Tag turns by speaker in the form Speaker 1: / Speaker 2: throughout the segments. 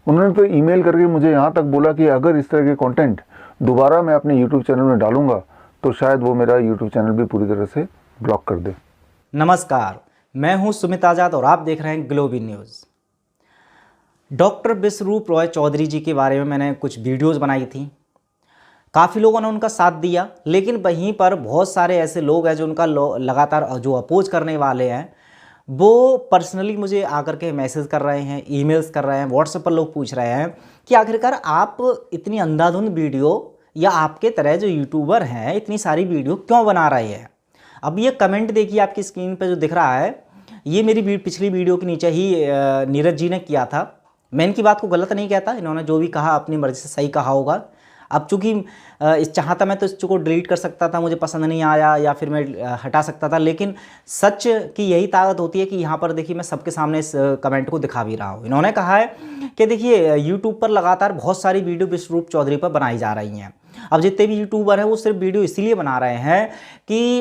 Speaker 1: उन्होंने तो ईमेल करके मुझे यहाँ तक बोला कि अगर इस तरह के कंटेंट दोबारा मैं अपने यूट्यूब चैनल में डालूंगा तो शायद वो मेरा यूट्यूब चैनल भी पूरी तरह से ब्लॉक कर दे।
Speaker 2: नमस्कार, मैं हूं सुमित आजाद और आप देख रहे हैं ग्लोबी न्यूज़। डॉक्टर विश्वरूप रॉय चौधरी जी के बारे में मैंने कुछ वीडियोस बनाई थी। काफ़ी लोगों ने उनका साथ दिया, लेकिन वहीं पर बहुत सारे ऐसे लोग हैं जो उनका लगातार जो अपोज करने वाले हैं वो पर्सनली मुझे आकर के मैसेज कर रहे हैं, ईमेल्स कर रहे हैं, व्हाट्सएप पर लोग पूछ रहे हैं कि आखिरकार आप इतनी अंधाधुंध वीडियो या आपके तरह जो यूट्यूबर हैं इतनी सारी वीडियो क्यों बना रहे हैं। अब ये कमेंट देखिए आपकी स्क्रीन पे जो दिख रहा है, ये मेरी पिछली वीडियो के नीचे ही नीरज जी ने किया था। मैं इनकी बात को गलत नहीं कहता, इन्होंने जो भी कहा अपनी मर्ज़ी से सही कहा होगा। अब चूँकि इस चाहता मैं तो इसको डिलीट कर सकता था, मुझे पसंद नहीं आया या फिर मैं हटा सकता था, लेकिन सच की यही ताकत होती है कि यहाँ पर देखिए मैं सबके सामने इस कमेंट को दिखा भी रहा हूँ। इन्होंने कहा है कि देखिए यूट्यूब पर लगातार बहुत सारी वीडियो विश्वरूप चौधरी पर बनाई जा रही हैं। अब जितने भी यूट्यूबर हैं वो सिर्फ वीडियो इसीलिए बना रहे हैं कि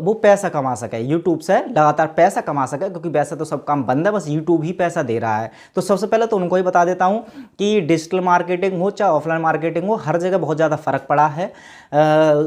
Speaker 2: वो पैसा कमा सके, यूट्यूब से लगातार पैसा कमा सके, क्योंकि वैसे तो सब काम बंद है, बस यूट्यूब ही पैसा दे रहा है। तो सबसे पहले तो उनको ही बता देता हूँ कि डिजिटल मार्केटिंग हो चाहे ऑफलाइन मार्केटिंग हो, हर जगह बहुत ज़्यादा फ़र्क पड़ा है।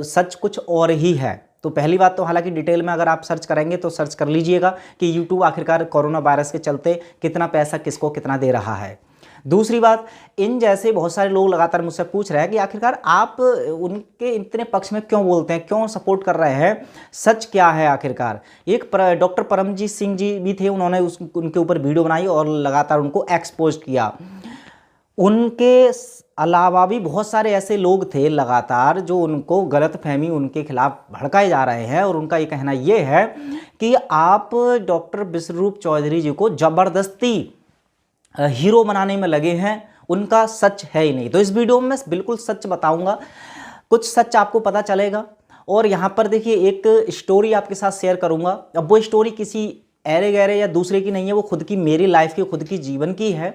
Speaker 2: सच कुछ और ही है। तो पहली बात तो हालांकि डिटेल में अगर आप सर्च करेंगे तो सर्च कर लीजिएगा कि यूट्यूब आखिरकार कोरोना वायरस के चलते कितना पैसा किसको कितना दे रहा है। दूसरी बात, इन जैसे बहुत सारे लोग लगातार मुझसे पूछ रहे हैं कि आखिरकार आप उनके इतने पक्ष में क्यों बोलते हैं, क्यों सपोर्ट कर रहे हैं, सच क्या है आखिरकार। एक डॉक्टर परमजीत सिंह जी भी थे, उन्होंने उनके ऊपर वीडियो बनाई और लगातार उनको एक्सपोज किया। उनके अलावा भी बहुत सारे ऐसे लोग थे लगातार जो उनको गलतफहमी उनके खिलाफ भड़काए जा रहे हैं, और उनका ये कहना ये है कि आप डॉक्टर विश्वरूप चौधरी जी को ज़बरदस्ती हीरो बनाने में लगे हैं, उनका सच है ही नहीं। तो इस वीडियो में मैं बिल्कुल सच बताऊंगा, कुछ सच आपको पता चलेगा। और यहाँ पर देखिए एक स्टोरी आपके साथ शेयर करूंगा। अब वो स्टोरी किसी ऐरे गहरे या दूसरे की नहीं है, वो खुद की, मेरी लाइफ की, खुद की जीवन की है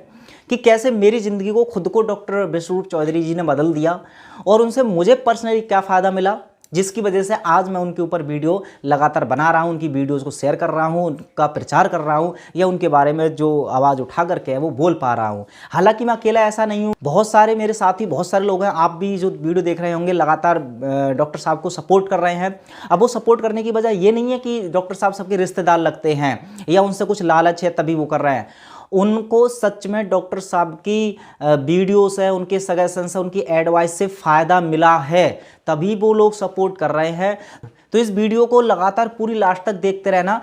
Speaker 2: कि कैसे मेरी ज़िंदगी को खुद को डॉक्टर विश्वरूप चौधरी जी ने बदल दिया और उनसे मुझे पर्सनली क्या फ़ायदा मिला, जिसकी वजह से आज मैं उनके ऊपर वीडियो लगातार बना रहा हूं, उनकी वीडियोस को शेयर कर रहा हूं, उनका प्रचार कर रहा हूं, या उनके बारे में जो आवाज़ उठा करके है वो बोल पा रहा हूं। हालांकि मैं अकेला ऐसा नहीं हूं, बहुत सारे मेरे साथी, बहुत सारे लोग हैं, आप भी जो वीडियो देख रहे होंगे लगातार डॉक्टर साहब को सपोर्ट कर रहे हैं। अब वो सपोर्ट करने की वजह ये नहीं है कि डॉक्टर साहब सबके रिश्तेदार लगते हैं या उनसे कुछ लालच है तभी वो कर रहे हैं। उनको सच में डॉक्टर साहब की वीडियोस है, उनके सजेशन से, उनकी एडवाइस से फ़ायदा मिला है, तभी वो लोग सपोर्ट कर रहे हैं। तो इस वीडियो को लगातार पूरी लास्ट तक देखते रहना।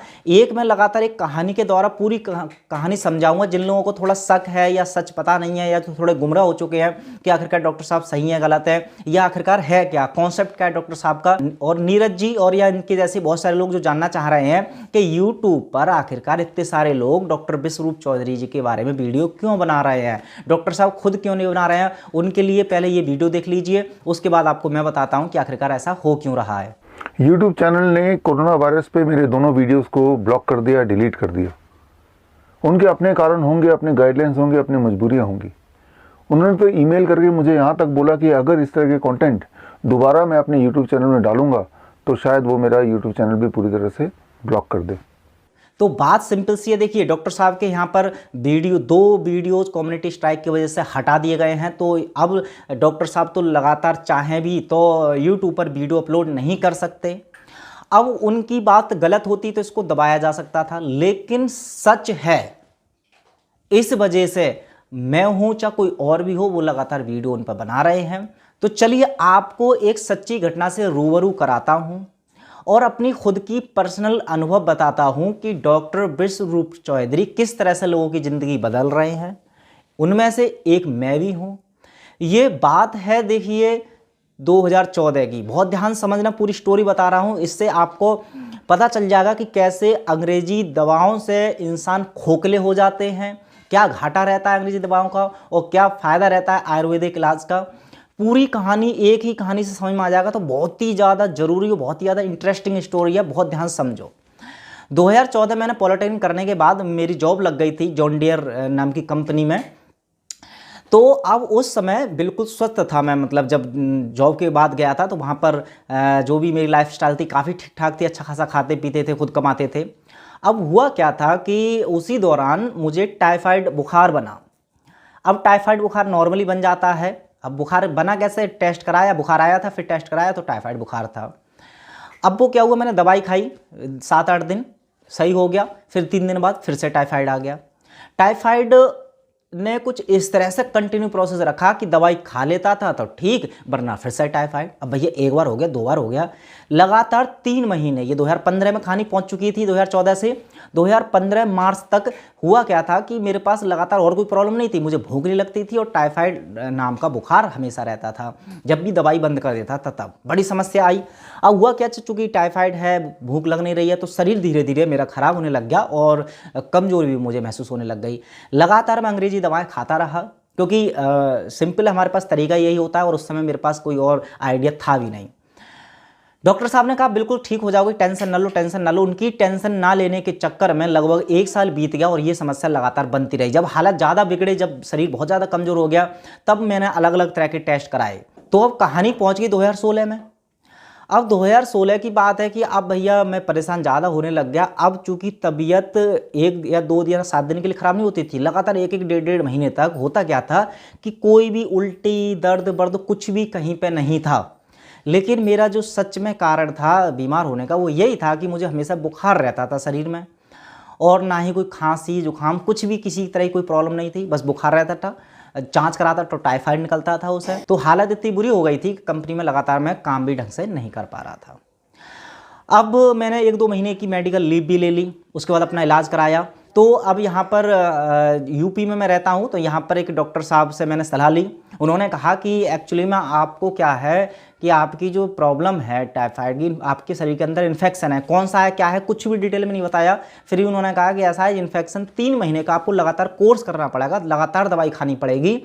Speaker 2: मैं लगातार एक कहानी के द्वारा पूरी कहानी समझाऊंगा। जिन लोगों को थोड़ा शक है या सच पता नहीं है या तो थोड़े गुमराह हो चुके हैं कि आखिरकार डॉक्टर साहब सही है गलत है या आखिरकार है क्या, कॉन्सेप्ट क्या है डॉक्टर साहब का, और नीरज जी और या इनके जैसे बहुत सारे लोग जो जानना चाह रहे हैं कि यूट्यूब पर आखिरकार इतने सारे लोग डॉक्टर विश्वरूप चौधरी जी के बारे में वीडियो क्यों बना रहे हैं, डॉक्टर साहब खुद क्यों नहीं बना रहे हैं, उनके लिए पहले ये वीडियो देख लीजिए, उसके बाद आपको मैं बताता हूँ कि आखिरकार ऐसा हो क्यों रहा है।
Speaker 1: यूट्यूब चैनल ने कोरोना वायरस पे मेरे दोनों वीडियोस को ब्लॉक कर दिया, डिलीट कर दिया। उनके अपने कारण होंगे, अपने गाइडलाइंस होंगे, अपनी मजबूरियां होंगी। उन्होंने तो ईमेल करके मुझे यहाँ तक बोला कि अगर इस तरह के कंटेंट दोबारा मैं अपने यूट्यूब चैनल में डालूंगा तो शायद वो मेरा यूट्यूब चैनल भी पूरी तरह से ब्लॉक कर दे।
Speaker 2: तो बात सिंपल सी है। देखिए डॉक्टर साहब के यहाँ पर दो वीडियोज कम्युनिटी स्ट्राइक की वजह से हटा दिए गए हैं, तो अब डॉक्टर साहब तो लगातार चाहें भी तो यूट्यूब पर वीडियो अपलोड नहीं कर सकते। अब उनकी बात गलत होती तो इसको दबाया जा सकता था, लेकिन सच है, इस वजह से मैं हूं चाहे कोई और भी हो, वो लगातार वीडियो उन पर बना रहे हैं। तो चलिए आपको एक सच्ची घटना से रूबरू कराता हूं और अपनी खुद की पर्सनल अनुभव बताता हूं कि डॉक्टर विश्वरूप चौधरी किस तरह से लोगों की ज़िंदगी बदल रहे हैं। उनमें से एक मैं भी हूं। ये बात है देखिए 2014 की, बहुत ध्यान समझना, पूरी स्टोरी बता रहा हूं, इससे आपको पता चल जाएगा कि कैसे अंग्रेजी दवाओं से इंसान खोखले हो जाते हैं, क्या घाटा रहता है अंग्रेजी दवाओं का और क्या फ़ायदा रहता है आयुर्वेदिक इलाज का। पूरी कहानी एक ही कहानी से समझ में आ जाएगा, तो बहुत ही ज़्यादा जरूरी और बहुत ही ज़्यादा इंटरेस्टिंग स्टोरी है, बहुत ध्यान समझो। 2014 मैंने पॉलिटेक्निक करने के बाद मेरी जॉब लग गई थी जॉन डियर नाम की कंपनी में। तो अब उस समय बिल्कुल स्वस्थ था मैं, मतलब जब जॉब के बाद गया था तो वहाँ पर जो भी मेरी लाइफस्टाइल थी काफ़ी ठीक ठाक थी, अच्छा खासा खाते पीते थे, खुद कमाते थे। अब हुआ क्या था कि उसी दौरान मुझे टाइफाइड बुखार बना। अब टाइफाइड बुखार नॉर्मली बन जाता है। अब बुखार बना कैसे, टेस्ट कराया, बुखार आया था, फिर टेस्ट कराया तो टाइफाइड बुखार था। अब वो क्या हुआ, मैंने दवाई खाई 7-8 दिन, सही हो गया, फिर 3 दिन बाद फिर से टाइफाइड आ गया। टाइफाइड ने कुछ इस तरह से कंटिन्यू प्रोसेस रखा कि दवाई खा लेता था तो ठीक, वरना फिर से टाइफाइड। अब भैया एक बार हो गया, 2 बार हो गया, लगातार 3 महीने। ये 2015 में कहानी पहुंच चुकी थी, 2014 से 2015 मार्च तक हुआ क्या था कि मेरे पास लगातार और कोई प्रॉब्लम नहीं थी, मुझे भूख नहीं लगती थी और टाइफाइड नाम का बुखार हमेशा रहता था। जब भी दवाई बंद कर देता था तब बड़ी समस्या आई। अब हुआ क्या, चूंकि टाइफाइड है, भूख लग नहीं रही है, तो शरीर धीरे धीरे मेरा खराब होने लग गया और कमजोरी भी मुझे महसूस होने लग गई। लगातार मैं अंग्रेजी दवाएं खाता रहा, क्योंकि सिंपल हमारे पास तरीका यही होता है और उस समय मेरे पास कोई और आइडिया था भी नहीं। डॉक्टर साहब ने कहा बिल्कुल ठीक हो जाओगे, टेंशन ना लो, टेंशन ना लो। उनकी टेंशन ना लेने के चक्कर में लगभग 1 साल बीत गया और ये समस्या लगातार बनती रही। जब हालत ज़्यादा बिगड़े, जब शरीर बहुत ज़्यादा कमज़ोर हो गया, तब मैंने अलग अलग तरह के टेस्ट कराए। तो अब कहानी पहुँच गई 2016 में। अब 2016 की बात है कि अब भैया मैं परेशान ज़्यादा होने लग गया। अब चूंकि तबीयत 1 या 2 या 7 दिन के लिए ख़राब नहीं होती थी, लगातार 1-1, 1.5 महीने तक होता क्या था कि कोई भी उल्टी, दर्द बर्द कुछ भी कहीं पे नहीं था। लेकिन मेरा जो सच में कारण था बीमार होने का वो यही था कि मुझे हमेशा बुखार रहता था शरीर में, और ना ही कोई खांसी जुकाम, कुछ भी किसी तरह की कोई प्रॉब्लम नहीं थी, बस बुखार रहता था। जांच कराता तो टाइफाइड निकलता था उसे। तो हालत इतनी बुरी हो गई थी कि कंपनी में लगातार मैं काम भी ढंग से नहीं कर पा रहा था। अब मैंने 1-2 महीने की मेडिकल लीव भी ले ली, उसके बाद अपना इलाज कराया। तो अब यहाँ पर यूपी में मैं रहता हूँ, तो यहाँ पर एक डॉक्टर साहब से मैंने सलाह ली। उन्होंने कहा कि एक्चुअली में आपको क्या है कि आपकी जो प्रॉब्लम है टाइफाइड की, आपके शरीर के अंदर इन्फेक्शन है, कौन सा है क्या है कुछ भी डिटेल में नहीं बताया। फिर भी उन्होंने कहा कि ऐसा है, इन्फेक्शन 3 महीने का आपको लगातार कोर्स करना पड़ेगा, लगातार दवाई खानी पड़ेगी,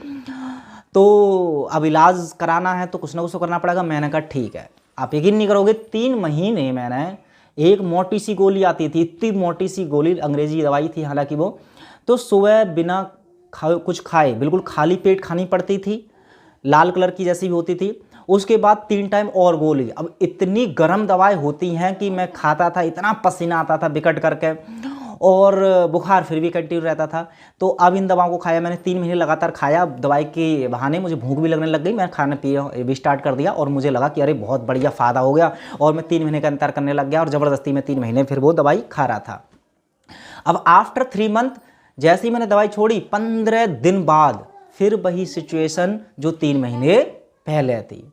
Speaker 2: तो अब इलाज कराना है तो कुछ ना कुछ तो करना पड़ेगा। मैंने कहा ठीक है। आप यकीन नहीं करोगे, 3 महीने मैंने एक मोटी सी गोली आती थी, इतनी मोटी सी गोली, अंग्रेजी दवाई थी हालांकि वो, तो सुबह बिना कुछ खाए बिल्कुल खाली पेट खानी पड़ती थी, लाल कलर की जैसी भी होती थी। उसके बाद 3 टाइम और गोली। अब इतनी गर्म दवाई होती हैं कि मैं खाता था, इतना पसीना आता था बिकट करके, और बुखार फिर भी कंटिन्यू रहता था। तो अब इन दवाओं को खाया मैंने, 3 महीने लगातार खाया। दवाई के बहाने मुझे भूख भी लगने लग गई, मैंने खाना पीना भी स्टार्ट कर दिया और मुझे लगा कि अरे बहुत बढ़िया फ़ायदा हो गया, और मैं 3 महीने का अंतर करने लग गया और ज़बरदस्ती में 3 महीने फिर वो दवाई खा रहा था। अब आफ्टर 3 मंथ जैसे ही मैंने दवाई छोड़ी, 15 दिन बाद फिर वही सिचुएशन जो 3 महीने पहले थी।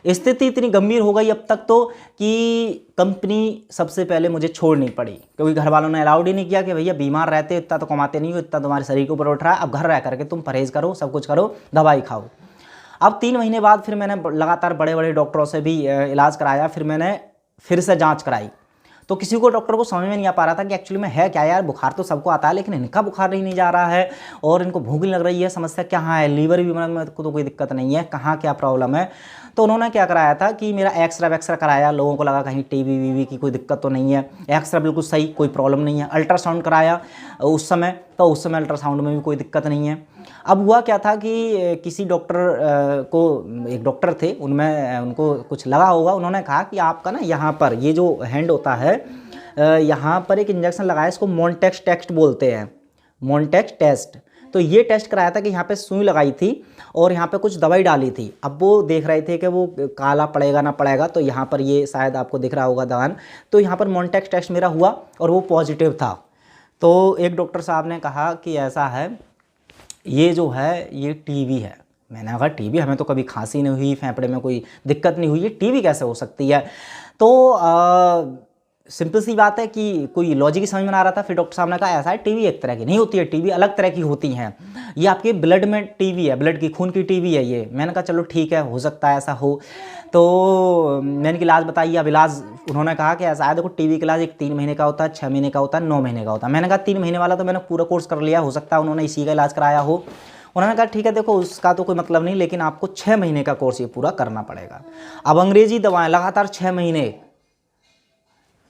Speaker 2: स्थिति इतनी गंभीर हो गई अब तक तो कि कंपनी सबसे पहले मुझे छोड़नी पड़ी, क्योंकि घर वालों ने अलाउड ही नहीं किया कि भैया बीमार रहते इतना तो कमाते नहीं हो, इतना तुम्हारे शरीर के ऊपर उठ रहा है, अब घर रह करके तुम परहेज करो, सब कुछ करो, दवाई खाओ। अब 3 महीने बाद फिर मैंने लगातार बड़े बड़े डॉक्टरों से भी इलाज कराया, फिर मैंने फिर से जाँच कराई। तो किसी को डॉक्टर को समझ में नहीं आ पा रहा था कि एक्चुअली में है क्या यार, बुखार तो सबको आता है लेकिन इनका बुखार नहीं जा रहा है और इनको भूख नहीं लग रही है, समस्या कहाँ है, लीवर भी में को तो कोई दिक्कत नहीं है, कहाँ क्या प्रॉब्लम है। तो उन्होंने क्या कराया था कि मेरा एक्सरा वैक्सरा कराया, लोगों को लगा कहीं टीबी वीवी की कोई दिक्कत तो नहीं है, एक्सरा बिल्कुल सही, कोई प्रॉब्लम नहीं है। अल्ट्रासाउंड कराया उस समय, तो उस समय अल्ट्रासाउंड में भी कोई दिक्कत नहीं है। अब हुआ क्या था कि किसी डॉक्टर को, एक डॉक्टर थे, उनमें उनको कुछ लगा होगा, उन्होंने कहा कि आपका ना यहाँ पर ये जो हैंड होता है, यहाँ पर एक इंजेक्शन लगाया, इसको मोन्टेक्स टेस्ट बोलते हैं, मोन्टेक्स टेस्ट। तो ये टेस्ट कराया था कि यहाँ पे सुई लगाई थी और यहाँ पे कुछ दवाई डाली थी। अब वो देख रहे थे कि वो काला पड़ेगा ना पड़ेगा, तो यहाँ पर ये शायद आपको दिख रहा होगा दवान, तो यहाँ पर मोन्टेक्स टेस्ट मेरा हुआ और वो पॉजिटिव था। तो एक डॉक्टर साहब ने कहा कि ऐसा है, ये जो है ये टीबी है। मैंने कहा टीबी, हमें तो कभी खांसी नहीं हुई, फेफड़े में कोई दिक्कत नहीं हुई, ये टीबी कैसे हो सकती है। तो सिंपल सी बात है कि कोई लॉजिक ही समझ में आ रहा था। फिर डॉक्टर साहब ने कहा ऐसा है, टीबी एक तरह की नहीं होती है, टीबी अलग तरह की होती हैं, ये आपके ब्लड में टीबी है, ब्लड की खून की टीबी है ये। मैंने कहा चलो ठीक है, हो सकता है ऐसा हो। तो मैंने इलाज बताइए। अब इलाज उन्होंने कहा कि ऐसा है, देखो टीबी का इलाज एक 3 महीने का होता है, 6 महीने का होता है, 9 महीने का होता है। मैंने कहा 3 महीने वाला तो मैंने पूरा कोर्स कर लिया, हो सकता है उन्होंने इसी का इलाज कराया हो। उन्होंने कहा ठीक है, देखो उसका तो कोई मतलब नहीं, लेकिन आपको 6 महीने का कोर्स ये पूरा करना पड़ेगा। अब अंग्रेजी दवाएं लगातार 6 महीने,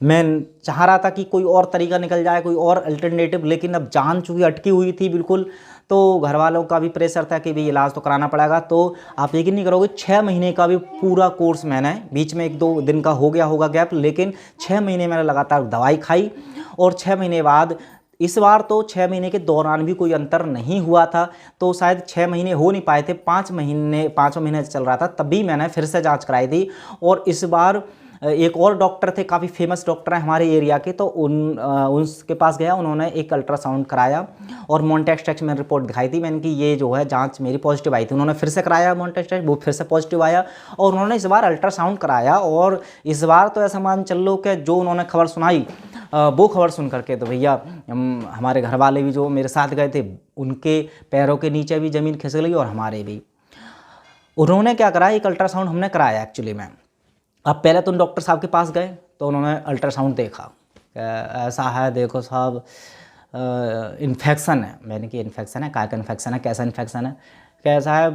Speaker 2: मैं चाह रहा था कि कोई और तरीका निकल जाए, कोई और अल्टरनेटिव, लेकिन अब जान चूँकि अटकी हुई थी बिल्कुल, तो घर वालों का भी प्रेशर था कि भाई इलाज तो कराना पड़ेगा। तो आप यकीन नहीं करोगे, 6 महीने का भी पूरा कोर्स मैंने, बीच में 1-2 दिन का हो गया होगा गैप, लेकिन 6 महीने मैंने लगातार दवाई खाई और 6 महीने बाद इस बार तो 6 महीने के दौरान भी कोई अंतर नहीं हुआ था, तो शायद 6 महीने हो नहीं पाए थे, 5वां महीने चल रहा था, तभी मैंने फिर से जांच कराई थी। और इस बार एक और डॉक्टर थे, काफ़ी फेमस डॉक्टर हैं हमारे एरिया के, तो उसके पास गया, उन्होंने एक अल्ट्रासाउंड कराया और मॉन्टेक्स टेस्ट में रिपोर्ट दिखाई थी मैंने कि ये जो है जांच मेरी पॉजिटिव आई थी। उन्होंने फिर से कराया मॉन्टेक्स टेस्ट, वो फिर से पॉजिटिव आया, और उन्होंने इस बार अल्ट्रासाउंड कराया। और इस बार तो ऐसा मान चल लो कि जो उन्होंने खबर सुनाई, वो खबर सुन करके तो भैया हमारे घर वाले भी जो मेरे साथ गए थे, उनके पैरों के नीचे भी ज़मीन खिसक गई और हमारे भी। उन्होंने क्या करा, एक अल्ट्रासाउंड हमने कराया एक्चुअली में। अब पहले तो उन डॉक्टर साहब के पास गए, तो उन्होंने अल्ट्रासाउंड देखा, ऐसा है देखो साहब इन्फेक्शन है। मैंने कि इन्फेक्शन है, काय का इन्फेक्शन है, कैसा इन्फेक्शन है, कैसा है,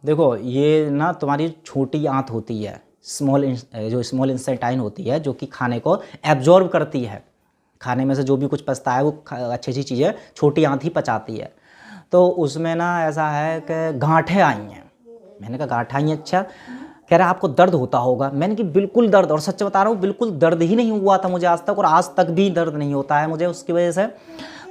Speaker 2: देखो ये ना तुम्हारी छोटी आंत होती है, जो स्मॉल इंटेस्टाइन होती है, जो कि खाने को एब्जॉर्ब करती है, खाने में से जो भी कुछ पचता है वो अच्छी अच्छी चीज़ें छोटी आंत ही पचाती है। तो उसमें ना ऐसा है कि गांठें आई हैं। मैंने कहा गांठें आई हैं, अच्छा। कह रहा आपको दर्द होता होगा। मैंने कि बिल्कुल दर्द, और सच बता रहा हूँ बिल्कुल दर्द ही नहीं हुआ था मुझे आज तक, और आज तक भी दर्द नहीं होता है मुझे उसकी वजह से,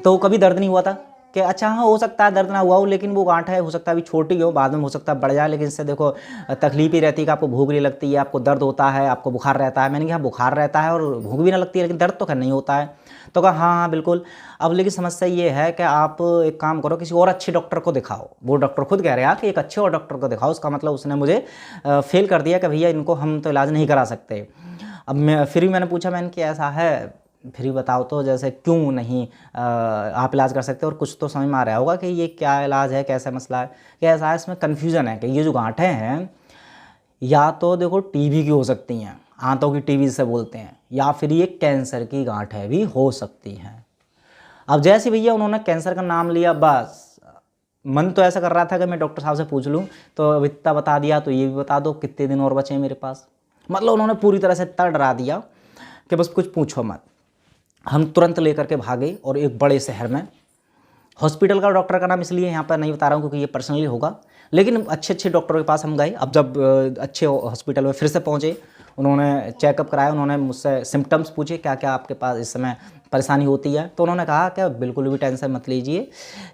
Speaker 2: तो कभी दर्द नहीं हुआ था। कि अच्छा हाँ हो सकता है दर्द ना हुआ हो, लेकिन वो गांठ है, हो सकता है अभी छोटी हो, बाद में हो सकता है बढ़ जाए, लेकिन इससे देखो तकलीफ ही रहती है कि आपको भूख नहीं लगती है, आपको दर्द होता है, आपको बुखार रहता है। मैंने कहा बुखार रहता है और भूख भी ना लगती है, लेकिन दर्द तो खैर नहीं होता है। तो कहा हाँ हाँ बिल्कुल। अब लेकिन समस्या ये है कि आप एक काम करो, किसी और अच्छे डॉक्टर को दिखाओ। वो डॉक्टर खुद कह रहा है कि एक अच्छे और डॉक्टर को दिखाओ। उसका मतलब उसने मुझे फेल कर दिया कि भैया इनको हम तो इलाज नहीं करा सकते। अब मैंने पूछा, मैंने कि ऐसा है, फिर बताओ तो जैसे क्यों नहीं आप इलाज कर सकते, और कुछ तो समझ में आ रहा होगा कि ये क्या इलाज है, कैसा मसला है। कि ऐसा है, इसमें कन्फ्यूज़न है कि ये जो गांठें हैं या तो देखो टीबी की हो सकती हैं, आंतों की टीबी से बोलते हैं, या फिर ये कैंसर की गांठें भी हो सकती हैं। अब जैसे भैया उन्होंने कैंसर का नाम लिया, बस मन तो ऐसा कर रहा था कि मैं डॉक्टर साहब से पूछ लूँ, तो अब इतना बता दिया तो ये भी बता दो कितने दिन और बचे हैं मेरे पास। मतलब उन्होंने पूरी तरह से इतना डरा दिया कि बस कुछ पूछो मत। हम तुरंत लेकर के भागे और एक बड़े शहर में, हॉस्पिटल का डॉक्टर का नाम इसलिए यहाँ पर नहीं बता रहा हूँ क्योंकि ये पर्सनली होगा, लेकिन अच्छे अच्छे डॉक्टरों के पास हम गए। अब जब अच्छे हॉस्पिटल में फिर से पहुँचे, उन्होंने चेकअप कराया, उन्होंने मुझसे सिम्टम्स पूछे क्या क्या आपके पास इस समय परेशानी होती है। तो उन्होंने कहा कि बिल्कुल भी टेंशन मत लीजिए,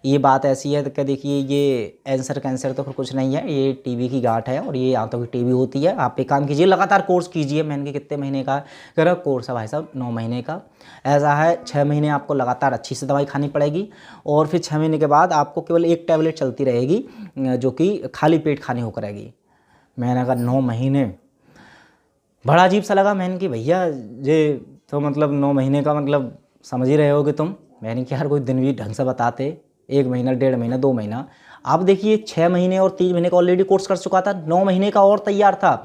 Speaker 2: ये बात ऐसी है कि देखिए ये कैंसर तो फिर कुछ नहीं है, ये टीबी की गांठ है और ये आंतों की टीबी होती है। आप एक काम कीजिए, लगातार कोर्स कीजिए। मैंने कि कितने महीने का? कह रहा कोर्स है भाई साहब 9 महीने का। ऐसा है 6 महीने आपको लगातार अच्छी से दवाई खानी पड़ेगी, और फिर 6 महीने के बाद आपको केवल एक टैबलेट चलती रहेगी जो कि खाली पेट खानी हो करेगी। मैंने कहा 9 महीने, बड़ा अजीब सा लगा। मैंने कि भैया ये तो मतलब 9 महीने का मतलब समझ ही रहे होगे तुम। मैंने कि यार कोई दिन भी ढंग से बताते, 1 महीना, 1.5 महीना, 2 महीना। आप देखिए 6 महीने और 3 महीने का ऑलरेडी कोर्स कर चुका था, 9 महीने का और तैयार था।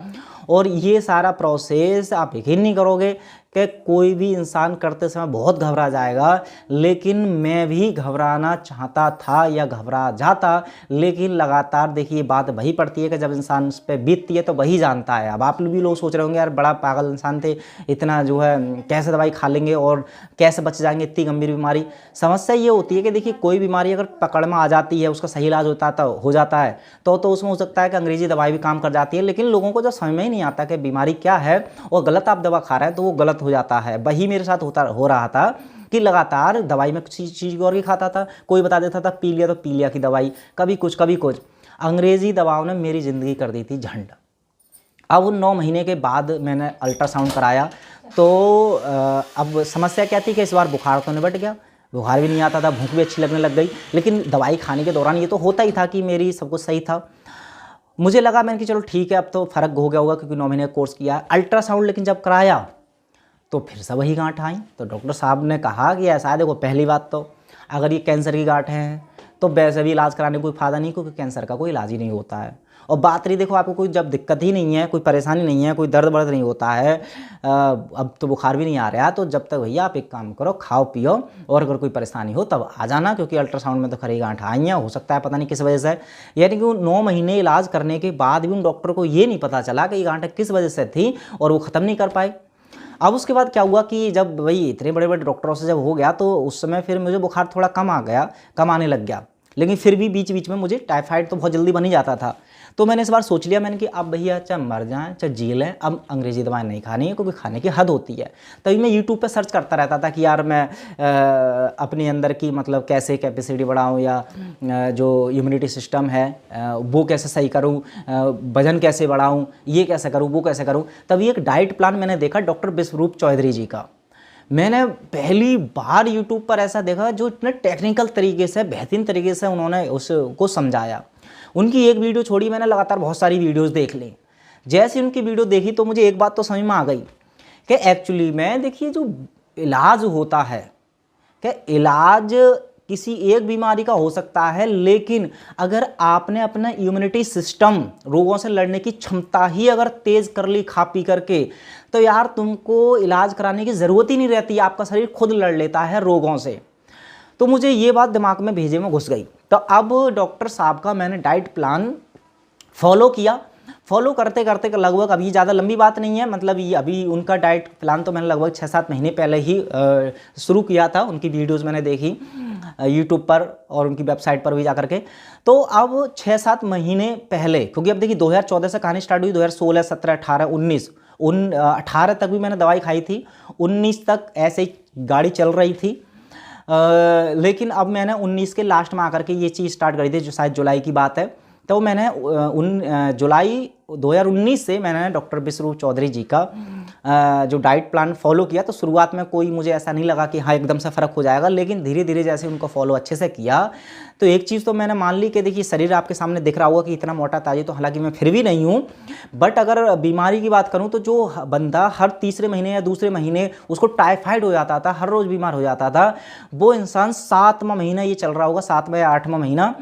Speaker 2: और ये सारा प्रोसेस आप यकीन नहीं करोगे कि कोई भी इंसान करते समय बहुत घबरा जाएगा, लेकिन मैं भी घबराना चाहता था या घबरा जाता, लेकिन लगातार देखिए बात वही पड़ती है कि जब इंसान उस पर बीतती है तो वही जानता है। अब आप भी लोग सोच रहे होंगे यार बड़ा पागल इंसान थे, इतना जो है कैसे दवाई खा लेंगे और कैसे बच जाएंगे इतनी गंभीर बीमारी। समस्या ये होती है कि देखिए कोई बीमारी अगर पकड़ में आ जाती है, उसका सही इलाज हो जाता है तो उसमें हो सकता है कि अंग्रेजी दवाई भी काम कर जाती है, लेकिन लोगों को जब समझ में ही नहीं आता कि बीमारी क्या है और गलत आप दवा खा रहे हैं तो वो गलत हो जाता है। वही मेरे साथ हो रहा था कि लगातार दवाई में किसी चीज़ और ही खाता था। कोई बता देता था पी लिया तो पी लिया की दवाई, कभी कुछ कभी कुछ। अंग्रेज़ी दवाओं ने मेरी ज़िंदगी कर दी थी झंड। अब उन 9 महीने के बाद मैंने अल्ट्रासाउंड कराया, तो अब समस्या क्या थी कि इस बार बुखार तो निबट गया, बुखार भी नहीं आता था, भूख भी अच्छी लगने लग गई। लेकिन दवाई खाने के दौरान ये तो होता ही था कि मेरी सब कुछ सही था। मुझे लगा मैंने कि चलो ठीक है अब तो फ़र्क हो गया होगा क्योंकि 9 महीने का कोर्स किया है। अल्ट्रासाउंड लेकिन जब कराया तो फिर से वही गांठ आई। तो डॉक्टर साहब ने कहा कि ऐसा है, देखो पहली बात तो अगर ये कैंसर की गांठ हैं तो वैसे भी इलाज कराने में कोई फ़ायदा नहीं, क्योंकि कैंसर का कोई इलाज ही नहीं होता है। और बात रही देखो आपको कोई जब दिक्कत ही नहीं है, कोई परेशानी नहीं है, कोई दर्द वर्द नहीं होता है, अब तो बुखार भी नहीं आ रहा है, तो जब तक भैया आप एक काम करो, खाओ पियो, और अगर कोई परेशानी हो तब आ जाना, क्योंकि अल्ट्रासाउंड में तो खरी गांठ आई हैं, हो सकता है पता नहीं किस वजह से। यानी कि 9 महीने इलाज करने के बाद भी उन डॉक्टर को ये नहीं पता चला कि ये गांठ किस वजह से थी और वो ख़त्म नहीं कर पाए। अब उसके बाद क्या हुआ कि जब वही इतने बड़े बड़े डॉक्टरों से जब हो गया तो उस समय फिर मुझे बुखार थोड़ा कम आने लग गया। लेकिन फिर भी बीच बीच में मुझे टाइफाइड तो बहुत जल्दी बन ही जाता था। तो मैंने इस बार सोच लिया, मैंने कि अब भैया चाहे मर जाएं चाहे जी लें, अब अंग्रेज़ी दवाएं नहीं खानी है, क्योंकि खाने की हद होती है। तभी मैं यूट्यूब पे सर्च करता रहता था कि यार मैं अपने अंदर की मतलब कैसे कैपेसिटी बढ़ाऊं, या जो इम्यूनिटी सिस्टम है वो कैसे सही करूं, वजन कैसे बढ़ाऊं, ये कैसे करूं, वो कैसे करूं। तभी एक डाइट प्लान मैंने देखा डॉक्टर बिस्वरूप चौधरी जी का। मैंने पहली बार यूट्यूब पर ऐसा देखा जो इतने टेक्निकल तरीके से, बेहतरीन तरीके से उन्होंने उसको समझाया। उनकी एक वीडियो छोड़ी, मैंने लगातार बहुत सारी वीडियोस देख ली। जैसे उनकी वीडियो देखी तो मुझे एक बात तो समझ में आ गई कि एक्चुअली में देखिए जो इलाज होता है, कि इलाज किसी एक बीमारी का हो सकता है, लेकिन अगर आपने अपना इम्यूनिटी सिस्टम, रोगों से लड़ने की क्षमता ही अगर तेज़ कर ली खा पी करके, तो यार तुमको इलाज कराने की ज़रूरत ही नहीं रहती, आपका शरीर खुद लड़ लेता है रोगों से। तो मुझे ये बात दिमाग में भेजे में घुस गई। तो अब डॉक्टर साहब का मैंने डाइट प्लान फॉलो किया। फॉलो करते करते लगभग, अभी ज़्यादा लंबी बात नहीं है, मतलब ये अभी उनका डाइट प्लान तो मैंने लगभग 6-7 महीने पहले ही शुरू किया था। उनकी वीडियोस मैंने देखी यूट्यूब पर और उनकी वेबसाइट पर भी जा करके। तो अब 6-7 महीने पहले, क्योंकि अब देखिए 2014 से कहानी स्टार्ट हुई, 2016, 17, 18, 19, 18 तक भी मैंने दवाई खाई थी, 19 तक ऐसे ही गाड़ी चल रही थी। लेकिन अब मैंने 19 के लास्ट में आकर के ये चीज़ स्टार्ट करी थी, जो शायद जुलाई की बात है। तो मैंने जुलाई 2019 से मैंने डॉक्टर बिस्वरूप चौधरी जी का जो डाइट प्लान फॉलो किया। तो शुरुआत में कोई मुझे ऐसा नहीं लगा कि हाँ एकदम से फ़र्क हो जाएगा, लेकिन धीरे धीरे जैसे उनको फॉलो अच्छे से किया तो एक चीज़ तो मैंने मान ली कि देखिए शरीर आपके सामने दिख रहा होगा कि इतना मोटा ताजी, तो हालांकि मैं फिर भी नहीं हूँ। बट अगर बीमारी की बात करूँ तो जो बंदा हर तीसरे महीने या दूसरे महीने उसको टाइफाइड हो जाता था, हर रोज़ बीमार हो जाता था, वो इंसान 7वां महीना ये चल रहा होगा, 7वां या 8वां महीना,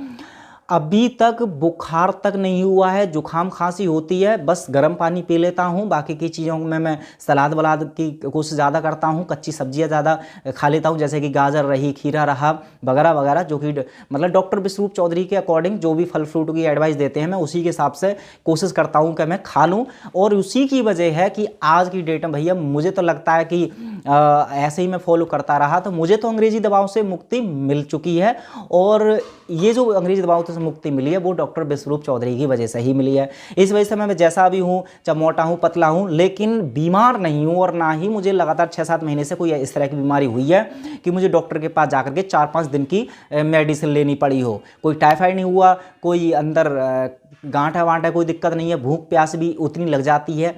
Speaker 2: अभी तक बुखार तक नहीं हुआ है। जुकाम खांसी होती है, बस गर्म पानी पी लेता हूँ, बाकी की चीज़ों में मैं सलाद वलाद की कोशिश ज़्यादा करता हूँ, कच्ची सब्जियाँ ज़्यादा खा लेता हूँ, जैसे कि गाजर रही, खीरा रहा वगैरह वगैरह, जो कि मतलब डॉक्टर बिस्वरूप चौधरी के अकॉर्डिंग जो भी फल फ्रूट की एडवाइस देते हैं मैं उसी के हिसाब से कोशिश करता हूँ कि मैं खा लूँ। और उसी की वजह है कि आज की डेट में भैया मुझे तो लगता है कि ऐसे ही मैं फॉलो करता रहा तो मुझे तो अंग्रेज़ी दवाओं से मुक्ति मिल चुकी है। और ये जो अंग्रेज़ी दवाओं से मुक्ति मिली है वो डॉक्टर बिस्वरूप चौधरी की वजह से ही मिली है। इस वजह से मैं जैसा भी हूँ, चाहे मोटा हूँ पतला हूँ, लेकिन बीमार नहीं हूँ, और ना ही मुझे लगातार 6-7 महीने से कोई इस तरह की बीमारी हुई है कि मुझे डॉक्टर के पास जाकर के 4-5 दिन की मेडिसिन लेनी पड़ी हो। कोई टाइफाइड नहीं हुआ, कोई अंदर गांठा वांठा कोई दिक्कत नहीं है, भूख प्यास भी उतनी लग जाती है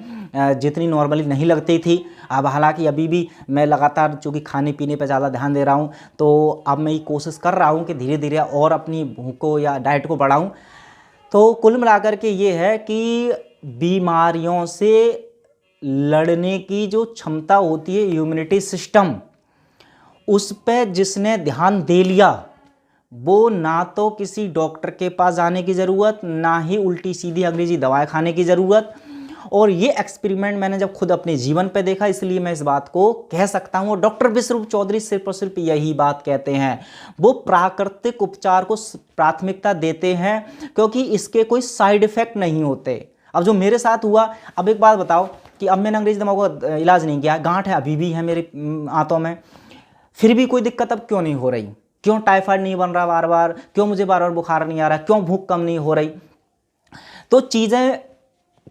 Speaker 2: जितनी नॉर्मली नहीं लगती थी। अब हालांकि अभी भी मैं लगातार चूँकि खाने पीने पर ज़्यादा ध्यान दे रहा हूँ, तो अब मैं ये कोशिश कर रहा हूँ कि धीरे धीरे और अपनी भूख को या डाइट को बढ़ाऊँ। तो कुल मिलाकर के ये है कि बीमारियों से लड़ने की जो क्षमता होती है, इम्यूनिटी सिस्टम, उस पर जिसने ध्यान दे लिया वो ना तो किसी डॉक्टर के पास जाने की ज़रूरत, ना ही उल्टी सीधी अंग्रेजी दवाएं खाने की ज़रूरत। और ये एक्सपेरिमेंट मैंने जब खुद अपने जीवन पे देखा, इसलिए मैं इस बात को कह सकता हूँ। और डॉक्टर बिस्वरूप चौधरी सिर्फ और सिर्फ यही बात कहते हैं, वो प्राकृतिक उपचार को प्राथमिकता देते हैं क्योंकि इसके कोई साइड इफ़ेक्ट नहीं होते। अब जो मेरे साथ हुआ, अब एक बात बताओ कि अब मैंने अंग्रेजी दवाओं का इलाज नहीं किया, गांठ है अभी भी है मेरे आंतों में, फिर भी कोई दिक्कत अब क्यों नहीं हो रही? क्यों टाइफाइड नहीं बन रहा बार बार? क्यों मुझे बार बार बुखार नहीं आ रहा? क्यों भूख कम नहीं हो रही? तो चीज़ें,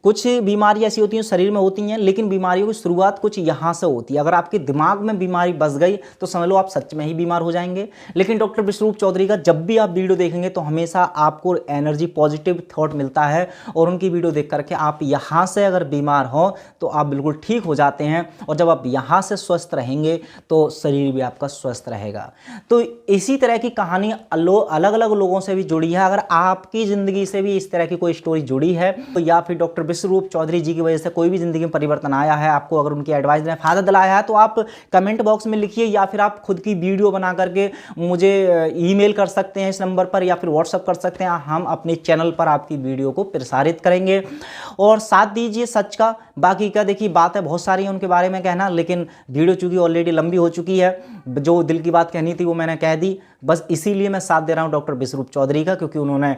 Speaker 2: कुछ बीमारी ऐसी होती हैं शरीर में होती हैं, लेकिन बीमारियों की शुरुआत कुछ यहाँ से होती है। अगर आपके दिमाग में बीमारी बस गई तो समझ लो आप सच में ही बीमार हो जाएंगे। लेकिन डॉक्टर बिस्वरूप चौधरी का जब भी आप वीडियो देखेंगे तो हमेशा आपको एनर्जी, पॉजिटिव थॉट मिलता है, और उनकी वीडियो देख करके आप यहाँ से अगर बीमार हो तो आप बिल्कुल ठीक हो जाते हैं। और जब आप यहाँ से स्वस्थ रहेंगे तो शरीर भी आपका स्वस्थ रहेगा। तो इसी तरह की कहानी अलग अलग लोगों से भी जुड़ी है। अगर आपकी ज़िंदगी से भी इस तरह की कोई स्टोरी जुड़ी है, तो या फिर डॉक्टर बिस्वरूप चौधरी जी की वजह से कोई भी ज़िंदगी में परिवर्तन आया है, आपको अगर उनकी एडवाइस ने फ़ायदा दिलाया है, तो आप कमेंट बॉक्स में लिखिए, या फिर आप खुद की वीडियो बना करके मुझे ईमेल कर सकते हैं इस नंबर पर, या फिर व्हाट्सअप कर सकते हैं। हम अपने चैनल पर आपकी वीडियो को प्रसारित करेंगे और साथ दीजिए सच का। बाकी का देखिए बात है बहुत सारी है उनके बारे में कहना, लेकिन वीडियो चूँकि ऑलरेडी लंबी हो चुकी है, जो दिल की बात कहनी थी वो मैंने कह दी। बस इसीलिए मैं साथ दे रहा हूँ डॉक्टर बिस्वरूप चौधरी का, क्योंकि उन्होंने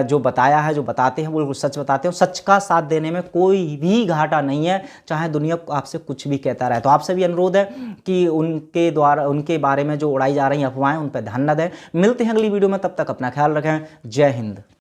Speaker 2: जो बताया है, जो बताते हैं वो सच बताते हैं, सच का साथ देने में कोई भी घाटा नहीं है, चाहे दुनिया आपसे कुछ भी कहता रहे। तो आपसे भी अनुरोध है कि उनके बारे में जो उड़ाई जा रही अफवाहें उन पर ध्यान न दें। मिलते हैं अगली वीडियो में, तब तक अपना ख्याल रखें। जय हिंद।